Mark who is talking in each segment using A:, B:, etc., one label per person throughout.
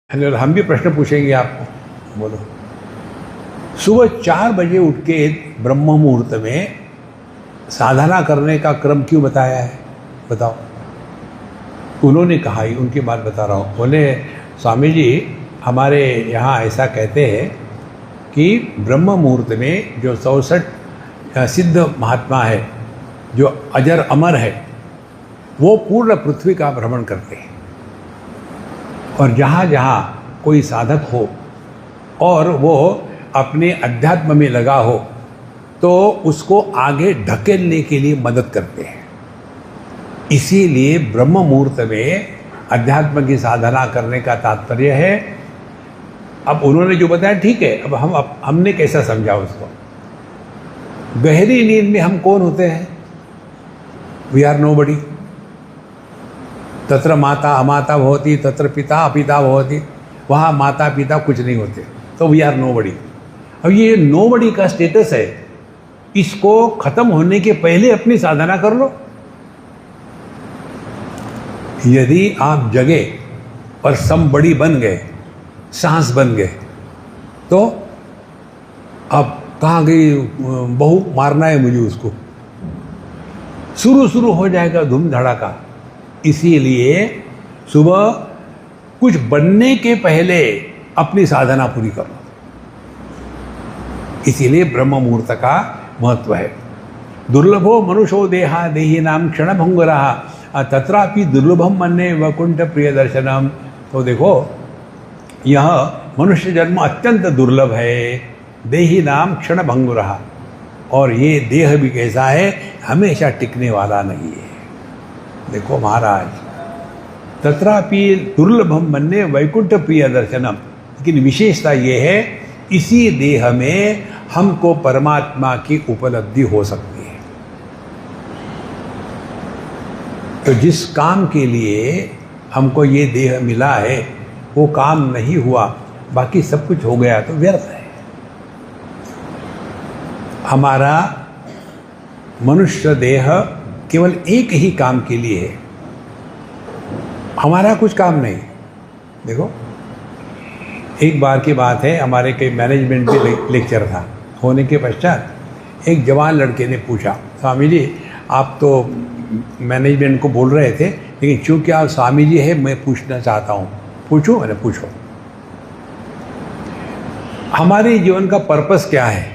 A: Hello, हम भी प्रश्न पूछेंगे आपको। बोलो। सुबह 4 बजे उठ के ब्रह्म मुहूर्त में साधना करने का क्रम क्यों बताया है? बताओ। उन्होंने कहा ही, उनकी बात बता रहा हूँ। बोले स्वामी जी, हमारे यहाँ ऐसा कहते हैं कि ब्रह्म मुहूर्त में जो 64 सिद्ध महात्मा है, जो अजर अमर है, वो पूर्ण पृथ्वी का भ्रमण करते हैं। और जहाँ जहाँ कोई साधक हो और वो अपने अध्यात्म में लगा हो, तो उसको आगे ढकेलने के लिए मदद करते हैं। इसीलिए ब्रह्म मुहूर्त में अध्यात्म की साधना करने का तात्पर्य है। अब उन्होंने जो बताया ठीक है, अब हमने कैसा समझा उसको। गहरी नींद में हम कौन होते हैं? We are nobody. तत्र माता अमाता भवति, तत्र पिता अपिता भवति। वहाँ माता पिता कुछ नहीं होते, तो वी आर नोबडी। अब ये नोबडी का स्टेटस है, इसको खत्म होने के पहले अपनी साधना कर लो। यदि आप जगे और समबड़ी बन गए, सांस बन गए, तो अब कहाँ गई बहू, मारना है मुझे उसको, शुरू हो जाएगा धूम धड़ाका। इसीलिए सुबह कुछ बनने के पहले अपनी साधना पूरी कर लो। इसीलिए ब्रह्म मुहूर्त का महत्व है। दुर्लभो मनुष्यो देहा देही नाम क्षण भंगुरः तत्रापि दुर्लभम मन्ये वैकुंठ प्रिय दर्शनम। तो देखो, यह मनुष्य जन्म अत्यंत दुर्लभ है। देही नाम क्षण भंगुरः, और ये देह भी कैसा है, हमेशा टिकने वाला नहीं है। देखो महाराज, तत्रापि दुर्लभम मन्ये वैकुंठ प्रिय दर्शनम। लेकिन विशेषता ये है, इसी देह में हमको परमात्मा की उपलब्धि हो सकती है। तो जिस काम के लिए हमको ये देह मिला है, वो काम नहीं हुआ, बाकी सब कुछ हो गया, तो व्यर्थ है। हमारा मनुष्य देह केवल एक ही काम के लिए है, हमारा कुछ काम नहीं। देखो, एक बार की बात है, हमारे कई मैनेजमेंट पे लेक्चर था। होने के पश्चात एक जवान लड़के ने पूछा, स्वामी जी आप तो मैनेजमेंट को बोल रहे थे, लेकिन चूंकि आप स्वामी जी है, मैं पूछना चाहता हूँ। पूछूं? मैंने पूछो, हमारे जीवन का पर्पस क्या है?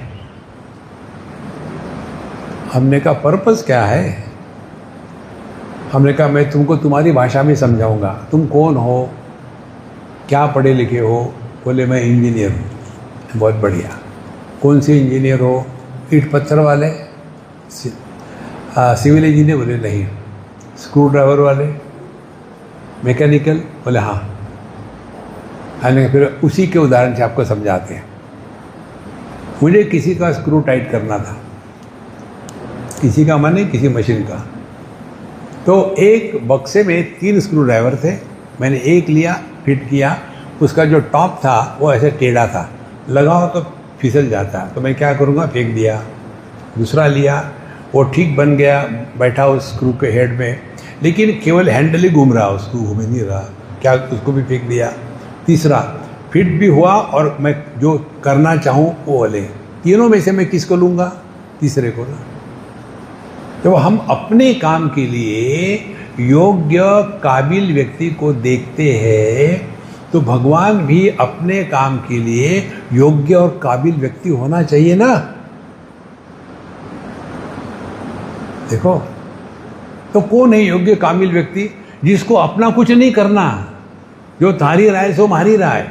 A: हमने कहा पर्पस क्या है? हमने कहा मैं तुमको तुम्हारी भाषा में समझाऊंगा। तुम कौन हो, क्या पढ़े लिखे हो? बोले मैं इंजीनियर हूँ। बहुत बढ़िया। कौन से इंजीनियर हो? ईंट पत्थर वाले, सिविल इंजीनियर? बोले नहीं। स्क्रू ड्राइवर वाले, मैकेनिकल? बोले हाँ। हमने फिर उसी के उदाहरण से आपको समझाते हैं। मुझे किसी का स्क्रू टाइट करना था, किसी का माने किसी मशीन का। तो एक बक्से में 3 स्क्रू ड्राइवर थे। मैंने एक लिया, फिट किया। उसका जो टॉप था वो ऐसे टेढ़ा था, लगाओ तो फिसल जाता। तो मैं क्या करूँगा, फेंक दिया। दूसरा लिया, वो ठीक बन गया, बैठा उस स्क्रू के हेड में, लेकिन केवल हैंडल ही घूम रहा, स्क्रू घूम नहीं रहा, क्या, उसको भी फेंक दिया। तीसरा फिट भी हुआ, और मैं जो करना चाहूँ वो वाले। तीनों में से मैं किसको लूँगा? तीसरे को ना। तो हम अपने काम के लिए योग्य काबिल व्यक्ति को देखते हैं, तो भगवान भी अपने काम के लिए योग्य और काबिल व्यक्ति होना चाहिए ना। देखो, तो कौन है योग्य काबिल व्यक्ति? जिसको अपना कुछ नहीं करना, जो तारी राय सो मारी राय।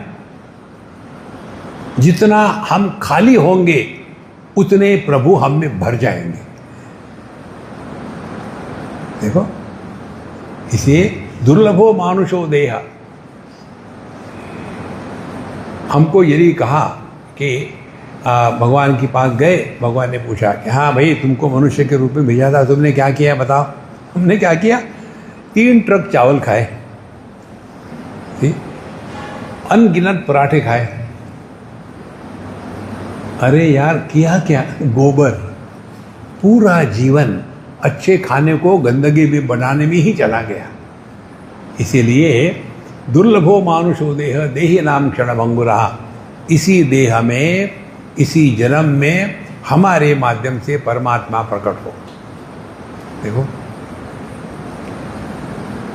A: जितना हम खाली होंगे, उतने प्रभु हम में भर जाएंगे। देखो, इसलिए दुर्लभो मानुषो देहा। हमको यदि कहा कि भगवान के पास गए, भगवान ने पूछा कि हाँ भाई, तुमको मनुष्य के रूप में भेजा था, तुमने क्या किया बताओ? हमने क्या किया? 3 ट्रक चावल खाए, अनगिनत पराठे खाए। अरे यार, किया क्या? गोबर। पूरा जीवन अच्छे खाने को गंदगी भी बनाने में ही चला गया। इसीलिए दुर्लभो मानुषो देह देहि नाम क्षण भंगुरा। इसी देह में, इसी जन्म में हमारे माध्यम से परमात्मा प्रकट हो। देखो,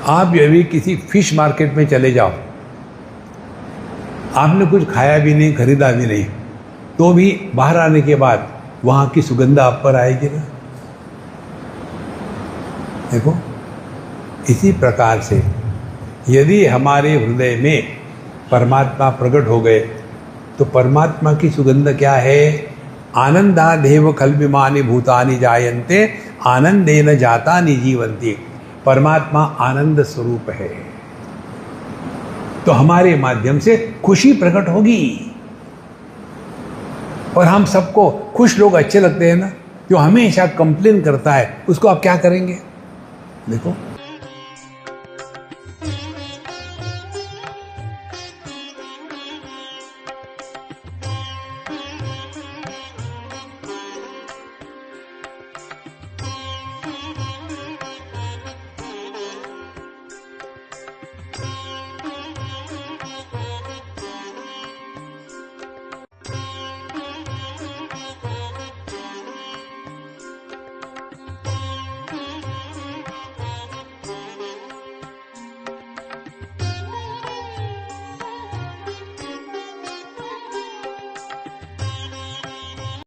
A: आप अभी किसी फिश मार्केट में चले जाओ, आपने कुछ खाया भी नहीं, खरीदा भी नहीं, तो भी बाहर आने के बाद वहाँ की सुगंध आप पर आएगी ना। देखो, इसी प्रकार से यदि हमारे हृदय में परमात्मा प्रकट हो गए तो परमात्मा की सुगंध क्या है? आनंदादेव कल्पिमानि भूतानि जायन्ते आनंदेन जातानि जीवन्ति। परमात्मा आनंद स्वरूप है, तो हमारे माध्यम से खुशी प्रकट होगी। और हम सबको खुश लोग अच्छे लगते हैं ना, जो हमेशा कंप्लेन करता है उसको आप क्या करेंगे? देखो,